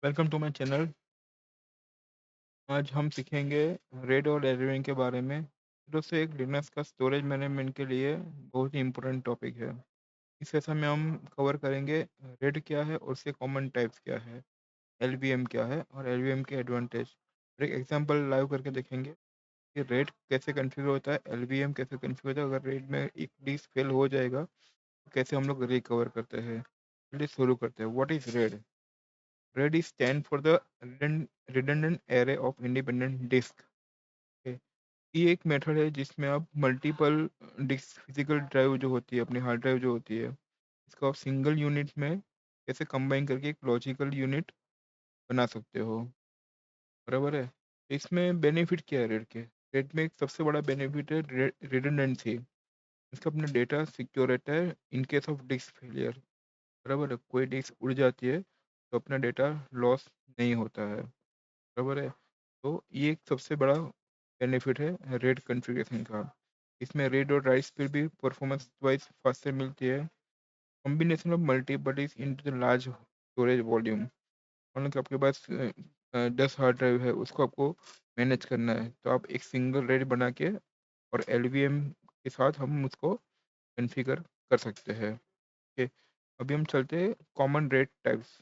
Welcome to my channel. आज हम सीखेंगे रेड और एलवीएम के बारे में। दोस्तों, एक लिनक्स का स्टोरेज मैनेजमेंट के लिए बहुत ही इम्पोर्टेंट टॉपिक है। इस सेशन में हम कवर करेंगे रेड क्या है और उसके कॉमन टाइप्स क्या है, एलवीएम क्या है और एलवीएम के एडवांटेज। और एक एग्जांपल लाइव करके देखेंगे कि रेड कैसे कन्फिगर होता है, एलवीएम कैसे कन्फिगर होता है। अगर रेड में एक डिस्क फेल हो जाएगा तो कैसे हम लोग रिकवर करते हैं। चलिए शुरू करते हैं। What is red? Red is stand for the redundant array of independent disk। Okay? ये एक मेथड है जिसमें आप मल्टीपल डिस्क फिजिकल ड्राइव जो होती है, अपनी हार्ड ड्राइव जो होती है, इसको आप सिंगल यूनिट में कैसे कंबाइन करके एक लॉजिकल यूनिट बना सकते हो। बराबर है। तो इसमें बेनिफिट क्या है रेड के? रेड में एक सबसे बड़ा बेनिफिट है रिडंडेंसी। इसका अपना डेटा सिक्योर रहता है in case of disc failure. बराबर है। कोई डिस्क उड़ जाती है तो अपना डेटा लॉस नहीं होता है। बराबर है। तो ये एक सबसे बड़ा बेनिफिट है रेड कॉन्फ़िगरेशन का। इसमें रीड और राइट स्पीड भी परफॉर्मेंस वाइज फास्टर मिलती है। Combination of multiple is into the large storage volume. मतलब कि आपके पास 10 हार्ड ड्राइव है, उसको आपको मैनेज करना है, तो आप एक सिंगल रेड बना के और एलवीएम के साथ हम उसको कॉन्फ़िगर कर सकते हैं। ओके। अभी हम चलते हैं कॉमन रेड टाइप्स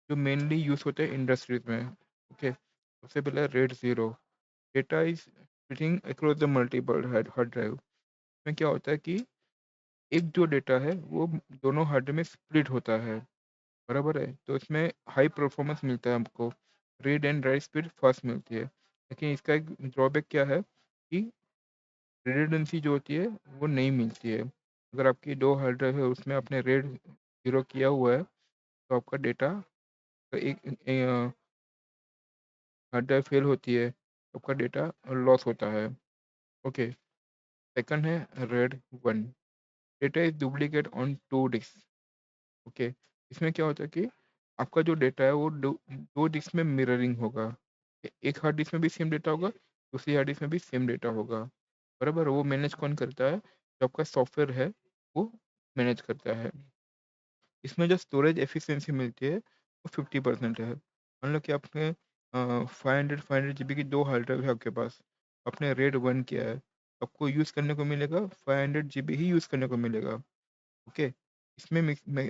जो मेनली यूज होते हैं इंडस्ट्रीज में। ओके। सबसे पहले red zero. Data is splitting across the multiple hard drive. में क्या होता है कि एक जो डेटा है वो दोनों हार्ड में स्प्लिट होता है। बराबर है। तो इसमें हाई परफॉर्मेंस मिलता है हमको, read and right speed fast मिलती है। लेकिन इसका एक ड्रॉबैक क्या है कि रिडंडेंसी जो होती है वो नहीं मिलती है। अगर आपकी दो हार्ड ड्राइव है, उसमें आपने रेड जीरो किया हुआ है, तो आपका डेटा एक हार्ड ड्राइव फेल होती है तो आपका डेटा लॉस होता है। ओके। सेकंड है RAID one. Data is duplicate on two disk. Okay. इसमें क्या होता है कि आपका जो डेटा है वो दो डिस्क में मिररिंग होगा। एक हार्ड डिस्क में भी सेम डेटा होगा, दूसरी हार्ड डिस्क में भी सेम डेटा होगा। बराबर। वो मैनेज कौन करता है? जो आपका सॉफ्टवेयर है वो मैनेज करता है। इसमें जो स्टोरेज एफिशिएंसी मिलती है वो 50% है। मान लो कि आपने 500 जी बी की दो हार्ड ड्राइव है आपके पास, आपने रेड वन किया है, आपको यूज़ करने को मिलेगा 500 जी बी ही यूज़ करने को मिलेगा। ओके। इसमें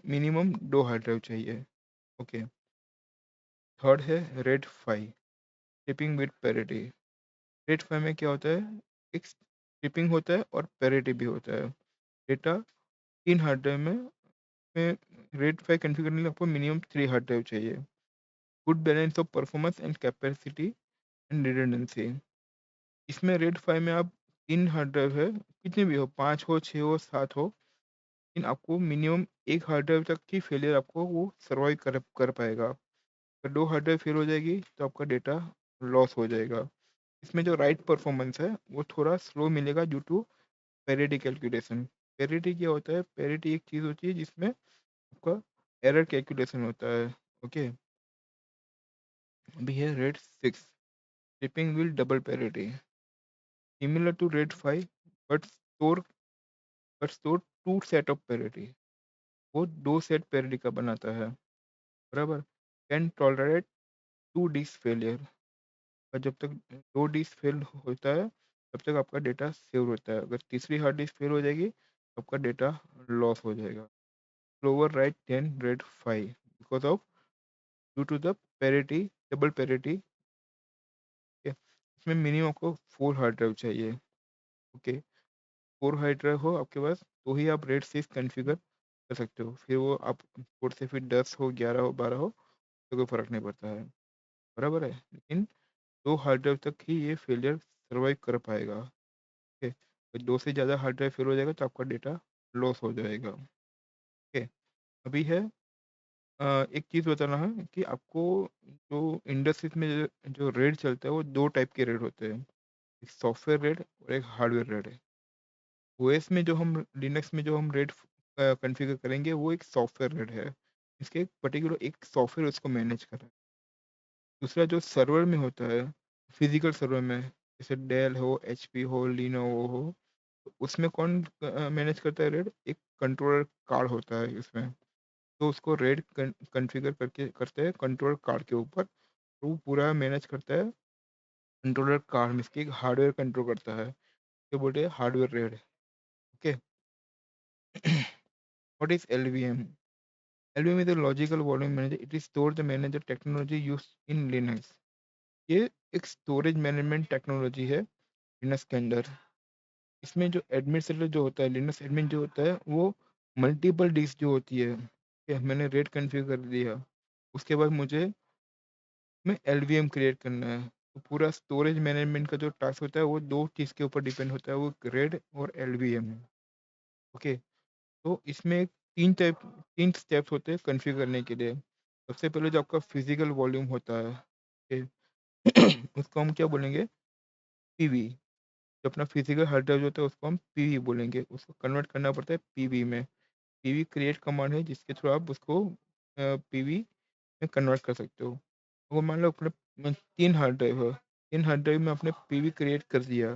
मिनिमम दो हार्ड ड्राइव चाहिए। ओके। थर्ड है red five. Shipping with parity. Red five में क्या होता है? एक शिपिंग होता है और पेरिटी भी होता है। डेटा तीन हार्ड ड्राइव में रेड फाइव कन्फिगर करने के लिए आपको मिनिमम 3 हार्ड ड्राइव चाहिए। Good balance of performance and capacity and redundancy. इसमें रेड फाइव में आप तीन हार्ड ड्राइव है, कितने भी हो, पाँच हो, छः हो, सात हो, लेकिन आपको मिनिमम एक हार्ड ड्राइव तक की फेलियर आपको वो सर्वाइव कर पाएगा। अगर दो हार्ड ड्राइव फेल हो जाएगी तो आपका डेटा लॉस हो जाएगा। इसमें जो राइट परफॉर्मेंस है वो थोड़ा स्लो मिलेगा due to parity calculation. Parity क्या होता है? पेरिटी एक चीज़ होती है जिसमें आपका एरर कैलकुलेशन होता है। ओके। अभी है RAID six. Striping with double parity. Similar to RAID five, but store two set of parity. वो दो सेट पेरिटी का बनाता है। बराबर। Can tolerate two disk failure. और जब तक दो डिस्क फेल होता है तब तक आपका डेटा सेव होता है। अगर तीसरी हार्ड डिस्क फेल हो जाएगी तो आपका डेटा लॉस हो जाएगा। Slower write than RAID five because of due to the parity, double parity. इसमें मिनिमम आपको 4 हार्ड ड्राइव चाहिए। ओके। 4 हार्ड ड्राइव हो आपके पास तो ही आप रेड सिक्स कन्फिगर कर सकते हो। फिर वो आप फोर से फिर 10 हो, 11 हो, 12 हो, तो कोई फर्क नहीं पड़ता है। बराबर है। लेकिन 2 हार्ड ड्राइव तक ही ये फेलियर सर्वाइव कर पाएगा। ओके। तो दो से ज़्यादा हार्ड ड्राइव फेल हो जाएगा तो आपका डेटा लॉस हो जाएगा। ओके। अभी है एक चीज़ बताना है कि आपको जो इंडस्ट्रीज में जो रेट चलता है वो दो टाइप के रेट होते हैं। एक सॉफ्टवेयर रेट और एक हार्डवेयर रेट है। ओएस में जो हम लिनक्स में जो हम रेट कॉन्फ़िगर करेंगे वो एक सॉफ्टवेयर रेट है। इसके एक पर्टिकुलर एक सॉफ्टवेयर उसको मैनेज कर रहा है। दूसरा जो सर्वर में होता है, फिजिकल सर्वर में, जैसे डेल हो, एचपी हो, लिनोवो हो, तो उसमें कौन मैनेज करता है रेट? एक कंट्रोलर कार्ड होता है इसमें। तो उसको रेड कॉन्फ़िगर करके करते हैं कंट्रोलर कार्ड के ऊपर, तो वो पूरा मैनेज करता है कंट्रोलर कार्ड में, इसकी हार्डवेयर कंट्रोल करता है, तो बोलते हैं hardware red. Okay. What is LVM? LVM is a logical volume manager. It is store the manager technology used in Linux. ये एक स्टोरेज मैनेजमेंट टेक्नोलॉजी है लिनक्स के अंदर। इसमें जो एडमिनिस्ट्रेटर जो होता है, लिनक्स एडमिन जो होता है, वो मल्टीपल डिस्क जो होती है, कि मैंने रेट कन्फिगर कर दिया, उसके बाद मुझे में एलवीएम क्रिएट करना है। तो पूरा स्टोरेज मैनेजमेंट का जो टास्क होता है वो दो चीज़ के ऊपर डिपेंड होता है, वो रेड और एलवीएम। ओके। तो इसमें तीन स्टेप्स होते हैं कन्फिगर करने के लिए। सबसे पहले जो आपका फिजिकल वॉल्यूम होता है, ओके, उसको हम क्या बोलेंगे? पीवी। जो अपना फिजिकल हार्ड ड्राइव होता है उसको हम पीवी बोलेंगे, उसको कन्वर्ट करना पड़ता है पीवी में। पीवी क्रिएट कमांड है जिसके थ्रू आप उसको पीवी में कन्वर्ट कर सकते हो। वो मान लो अपने 3 हार्ड ड्राइव है, 3 हार्ड ड्राइव में आपने पीवी क्रिएट कर दिया।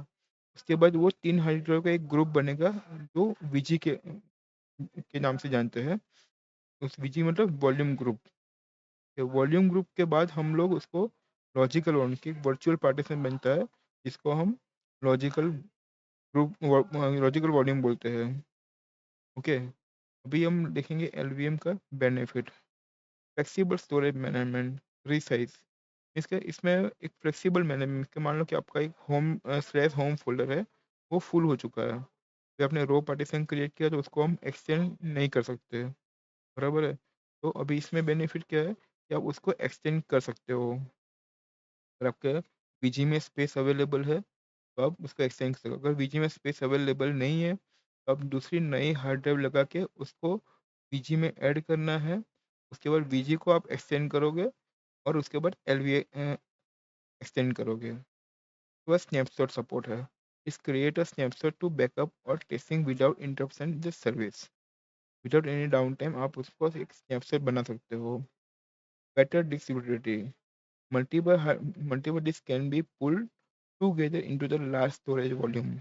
उसके बाद वो 3 हार्ड ड्राइव का एक ग्रुप बनेगा जो वीजी के नाम से जानते हैं। उस वीजी मतलब वॉल्यूम ग्रुप। वॉल्यूम ग्रुप के बाद हम लोग उसको लॉजिकल वन की वर्चुअल पार्टीशन बनता है, जिसको हम लॉजिकल ग्रुप लॉजिकल वॉल्यूम बोलते हैं। ओके। अभी हम देखेंगे एलवीएम का benefit. Flexible storage management, resize. इसके इसमें एक फ्लेक्सिबल मैनेजमेंट के, मान लो कि आपका एक होम स्लैश होम फोल्डर है, वो फुल हो चुका है, फिर आपने रो पार्टीशन क्रिएट किया तो उसको हम एक्सटेंड नहीं कर सकते, बराबर है। तो अभी इसमें बेनिफिट क्या है कि आप उसको एक्सटेंड कर सकते हो। अगर आपके वीजी में स्पेस अवेलेबल है तो आप उसको एक्सटेंड कर सकते हो। अगर वीजी में स्पेस अवेलेबल नहीं है तो आप दूसरी नई हार्ड ड्राइव लगा के उसको वीजी में ऐड करना है। उसके बाद वीजी को आप एक्सटेंड करोगे और उसके बाद एलवी एक्सटेंड करोगे। तो स्नैपशॉट सपोर्ट है। इस create a snapshot to backup और testing without interruption the service. Without any down time आप उसको एक स्नैपशॉट बना सकते हो। Better distributivity, multiple disk can be pulled together into the large storage volume.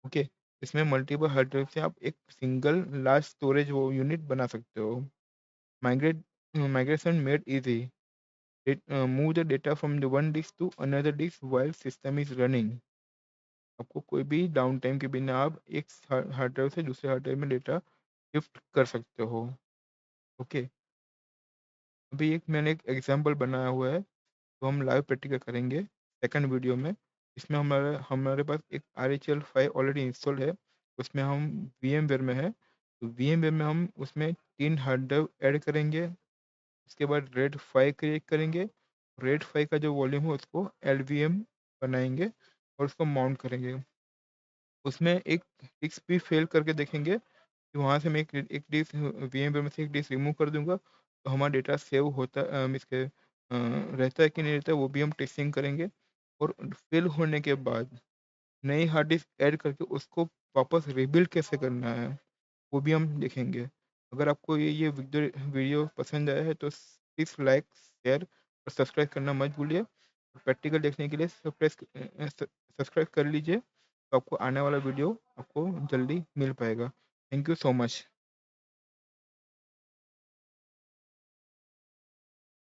Okay. इसमें मल्टीपल हार्ड ड्राइव से आप एक सिंगल लार्ज स्टोरेज वो यूनिट बना सकते हो। Migrate migration made easy. Move the data from the one disk to another disk while system is running. आपको कोई भी डाउन टाइम के बिना आप एक हार्ड ड्राइव से दूसरे हार्ड ड्राइव में डेटा शिफ्ट कर सकते हो। ओके। अभी एक मैंने एक एग्जांपल बनाया हुआ है, तो हम लाइव प्रैक्टिकल करेंगे सेकंड वीडियो में। इसमें हमारे हमारे पास एक RHEL 5 ऑलरेडी इंस्टॉल है, उसमें हम VMware में है, तो VMware में हम उसमें 3 हार्ड ड्राइव ऐड करेंगे। उसके बाद रेड 5 क्रिएट करेंगे। रेड 5 का जो वॉल्यूम है उसको LVM बनाएंगे और उसको माउंट करेंगे। उसमें एक डिस्क भी फेल करके देखेंगे कि वहाँ से मैं एक डिस्क VMware में से एक डिस्क रिमूव कर दूंगा तो हमारा डेटा सेव होता इसके रहता है कि नहीं रहता है, वो भी हम टेस्टिंग करेंगे। और फेल होने के बाद नई हार्ड डिस्क ऐड करके उसको वापस रिबिल्ड कैसे करना है वो भी हम देखेंगे। अगर आपको ये वीडियो वीडियो पसंद आया है तो प्लीज़ लाइक, शेयर और सब्सक्राइब करना मत भूलिए। प्रैक्टिकल देखने के लिए सब्सक्राइब कर लीजिए, तो आपको आने वाला वीडियो आपको जल्दी मिल पाएगा। Thank you so much.